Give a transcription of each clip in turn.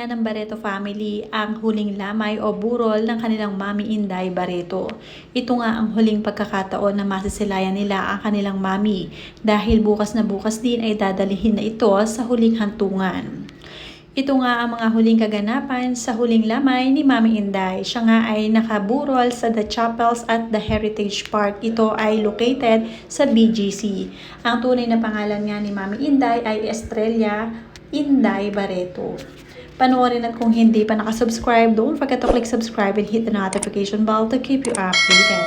nga ng Barreto family ang huling lamay o burol ng kanilang Mami Inday Barreto. Ito nga ang huling pagkakataon na masisilayan nila ang kanilang mami dahil bukas na bukas din ay dadalihin na ito sa huling hantungan. Ito nga ang mga huling kaganapan sa huling lamay ni Mami Inday. Siya nga ay nakaburol sa The Chapels at the Heritage Park. Ito ay located sa BGC. Ang tunay na pangalan nga ni Mami Inday ay Estrella Inday Barreto. Panoorin at kung hindi pa nakasubscribe, don't forget to click subscribe and hit the notification bell to keep you updated.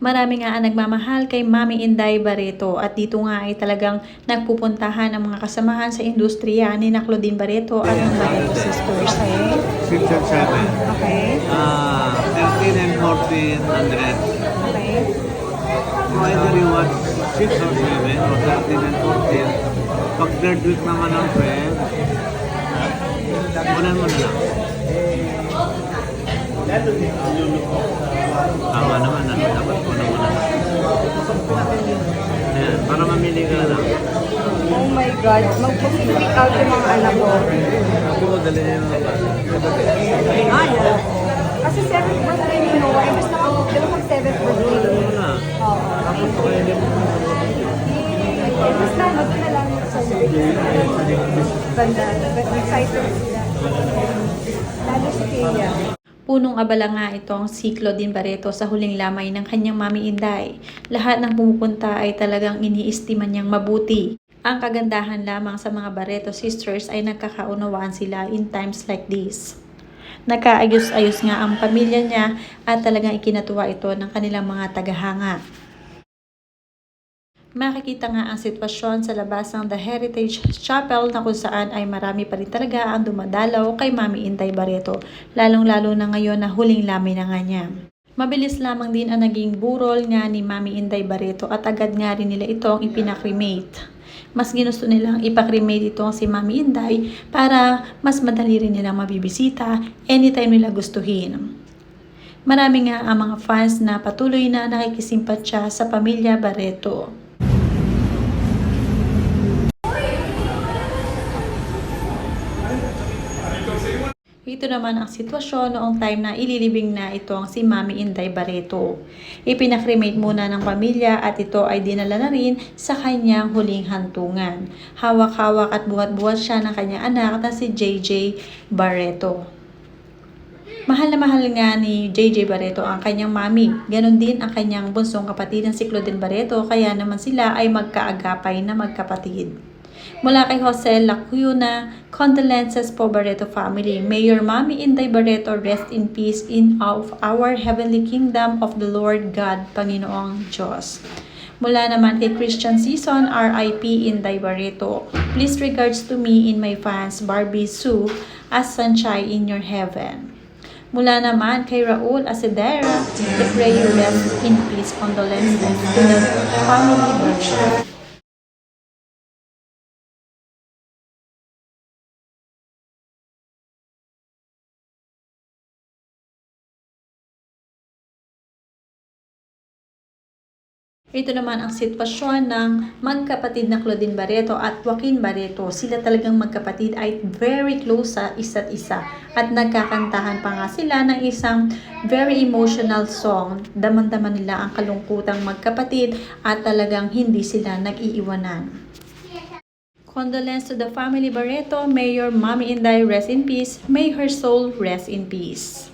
Marami nga ang nagmamahal kay Mami Inday Barreto at dito nga ay talagang nagpupuntahan ang mga kasamahan sa industriya ni Claudine Barreto at ng Barreto Sisters. 6 and 7. Okay. 13 and 1400. Okay. Either you want 6 or 7 or 13 and 14. Pag third week naman ang friend, unan mo na lang. Tama naman, dapat ko na muna. Ayan, para mamili ka na lang. Oh my God, mag-pick out yung mga anak ko. Ako mo, dali na yung mga bata. Yeah. Kasi 7th birthday ni Noah, imbes na ako, di ba mag 7th birthday? Ano na? Oo. Tapos ko kayo din mo. Imbes na, ano na lang sa banda. But excited sila. Lalo si Kaya. Punong abala nga itong si Claudine Barreto sa huling lamay ng kanyang Mami Inday. Lahat ng pumupunta ay talagang iniistima niyang mabuti. Ang kagandahan lamang sa mga Barreto sisters ay nagkakaunawaan sila in times like this. Nagkaayos-ayos nga ang pamilya niya at talagang ikinatuwa ito ng kanilang mga tagahanga. Makikita nga ang sitwasyon sa labas ng The Heritage Chapel na kung saan ay marami pa rin talaga ang dumadalaw kay Mami Inday Barreto, lalong-lalo na ngayon na huling lamay na nga niya. Mabilis lamang din ang naging burol nga ni Mami Inday Barreto at agad nga rin nila itong ipinakremate. Mas ginusto nilang ipakremate itong si Mami Inday para mas madali rin nilang mabibisita anytime nila gustuhin. Marami nga ang mga fans na patuloy na nakikisimpatya sa pamilya Barreto. Ito naman ang sitwasyon noong time na ililibing na itong si Mami Inday Barreto. Ipinakremate muna ng pamilya at ito ay dinala na rin sa kanyang huling hantungan. Hawak-hawak at buhat-buhat siya ng kanyang anak na si JJ Barreto. Mahal na mahal nga ni JJ Barreto ang kanyang mami. Ganon din ang kanyang bunsong kapatid na si Claudine Barreto, kaya naman sila ay magkaagapay na magkapatid. Mula kay Jose Lacuna, condolences po Barreto family. May your Mami Inday Barreto rest in peace in of our heavenly kingdom of the Lord God, Panginoong Diyos. Mula naman kay Christian Season, RIP Inday Barreto. Please regards to me in my fans, Barbie Sue, as sunshine in your heaven. Mula naman kay Raul Asedera, the pray you rest in peace, condolences to the family Barreto. Ito naman ang sitwasyon ng magkapatid na Claudine Barreto at Joaquin Barreto. Sila talagang magkapatid ay very close sa isa't isa at nagkakantahan pa nga sila ng isang very emotional song. Daman-daman nila ang kalungkutang magkapatid at talagang hindi sila nag-iiwanan. Condolence to the family Barreto. May your Mami Inday rest in peace. May her soul rest in peace.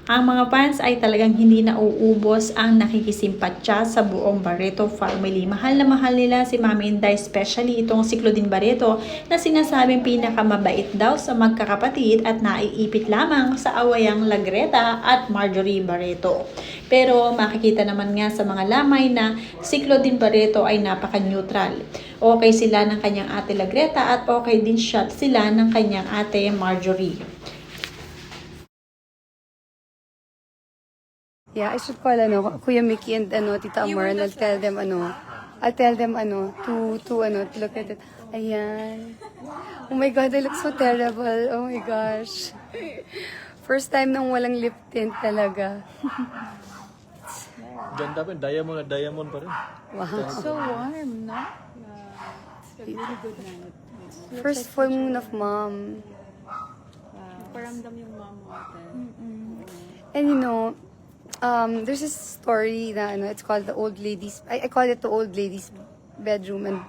Ang mga fans ay talagang hindi nauubos ang nakikisimpatya sa buong Barreto family. Mahal na mahal nila si Mami Inday, especially itong si Claudine Barreto na sinasabing pinakamabait daw sa magkakapatid at naiipit lamang sa awayang Lagreta at Marjorie Barreto. Pero makikita naman nga sa mga lamay na si Claudine Barreto ay napaka-neutral. Okay sila ng kanyang ate Lagreta at okay din sila ng kanyang ate Marjorie. Yeah, I should call Kuya Mickey and Tita Amor, and I'll tell them to look at it. Ayan. Oh my God, I look so terrible. Oh my gosh. First time nang walang lip tint talaga. Ganda pa, diamond pa rin. Wow. So warm, no? Really good night. First full moon of mom. Paramdam yung mom mo ate. And you know, there's this story na it's called the old ladies. I call it the old ladies bedroom. And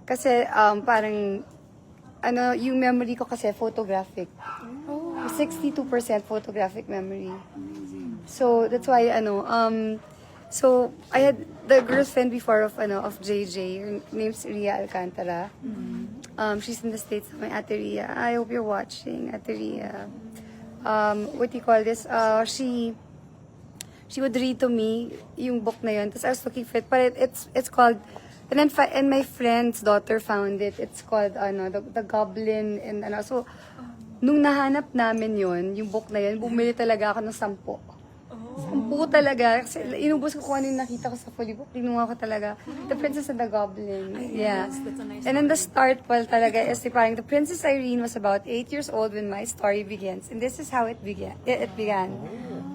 kasi parang yung memory ko kasi photographic. 62% photographic memory. So that's why so I had the girlfriend before of JJ. Her name's Ria Alcantara. She's in the States. My Ate Ria. I hope you're watching, Ate Ria. What do you call this? She would read to me yung book na yun. Tapos I was looking for it. But it's called, and my friend's daughter found it. It's called, the Goblin. And so, nung nahanap namin yun, yung book na yun, bumili talaga ako ng 10. 10 talaga. Kasi inubos ko kung ano yung nakita ko sa fully book. Kinuha ko talaga. The Princess and the Goblin. Yeah. That's a nice And then the start pal talaga is parang the Princess Irene was about 8 years old when my story begins. And this is how it began.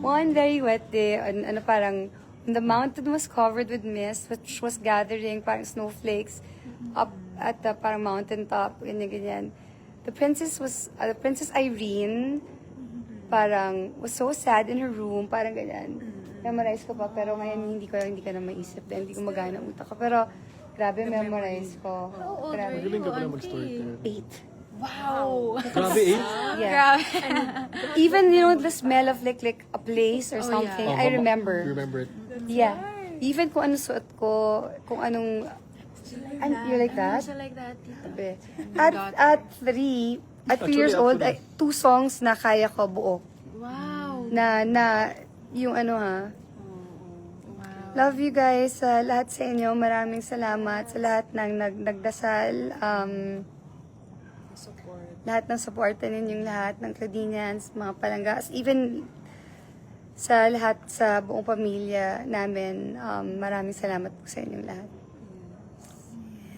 One very wet day, parang when the mountain was covered with mist, which was gathering parang snowflakes up at the parang mountain top, ganyan. The Princess Irene parang was so sad in her room, parang ganyan. Memorize ko pa, pero ngayon hindi ko na maisip, hindi ko magana utak ko. Pero grabe memorize ko. Grabe. Magaling ka pala mag-storytell. 8. Wow! Grabe, 8? Yeah. Even, the smell of like a place or something, I remember. You remember it? Yeah. Even kung ano suot ko, kung anong... you like that? I like that, tita. Sabi. At 3 years old, 2 songs na kaya ko buo. Wow! Na yung Wow. love you guys, lahat sa inyo, maraming salamat sa lahat ng nagdasal, lahat ng supporta ninyong lahat, ng Cladinians, mga palanggas, even sa lahat sa buong pamilya namin, maraming salamat po sa inyong lahat.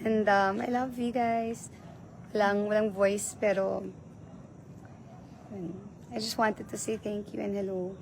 And I love you guys. Walang voice, pero I just wanted to say thank you and hello.